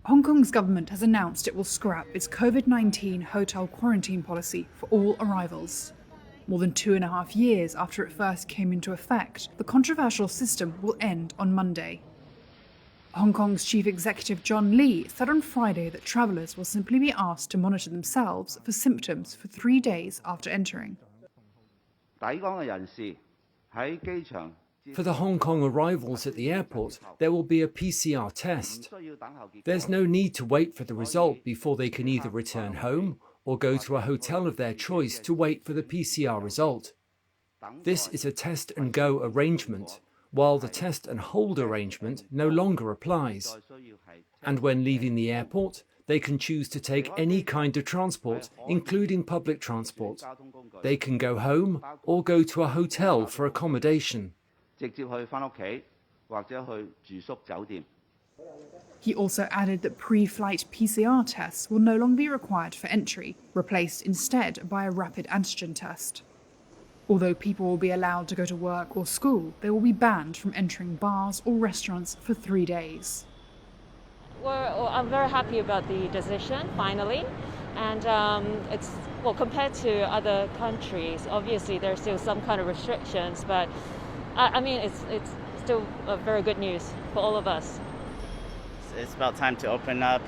Hong Kong's government has announced it will scrap its COVID-19 hotel quarantine policy for all arrivals. More than 2.5 years after it first came into effect, the controversial system will end on Monday. Hong Kong's chief executive John Lee said on Friday that travellers will simply be asked to monitor themselves for symptoms for 3 days after entering. For the Hong Kong arrivals at the airport, there will be a PCR test. There's no need to wait for the result before they can either return home or go to a hotel of their choice to wait for the PCR result. This is a test and go arrangement, while the test and hold arrangement no longer applies. And when leaving the airport, they can choose to take any kind of transport, including public transport. They can go home or go to a hotel for accommodation. He also added that pre-flight PCR tests will no longer be required for entry, replaced instead by a rapid antigen test. Although people will be allowed to go to work or school, they will be banned from entering bars or restaurants for 3 days. I'm very happy about the decision, finally. And compared to other countries, obviously there's still some kind of restrictions, but it's still very good news for all of us. It's about time to open up.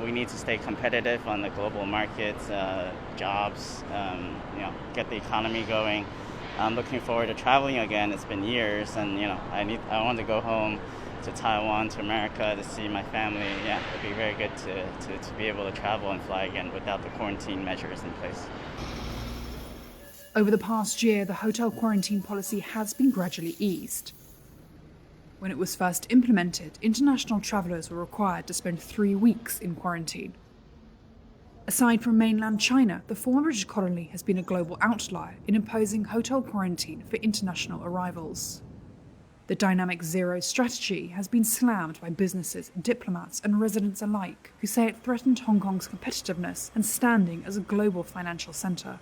We need to stay competitive on the global markets, jobs, get the economy going. I'm looking forward to traveling again. It's been years, and I want to go home to Taiwan, to America, to see my family. Yeah, it'd be very good to be able to travel and fly again without the quarantine measures in place. Over the past year, the hotel quarantine policy has been gradually eased. When it was first implemented, international travellers were required to spend 3 weeks in quarantine. Aside from mainland China, the former British colony has been a global outlier in imposing hotel quarantine for international arrivals. The dynamic zero strategy has been slammed by businesses, diplomats and residents alike, who say it threatened Hong Kong's competitiveness and standing as a global financial centre.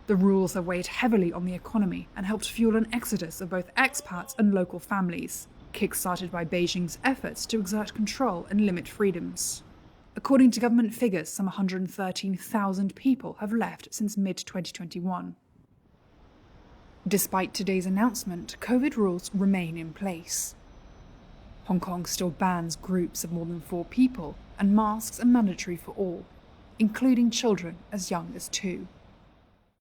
The rules have weighed heavily on the economy and helped fuel an exodus of both expats and local families, kick-started by Beijing's efforts to exert control and limit freedoms. According to government figures, some 113,000 people have left since mid-2021. Despite today's announcement, COVID rules remain in place. Hong Kong still bans groups of more than 4 people, and masks are mandatory for all, including children as young as 2.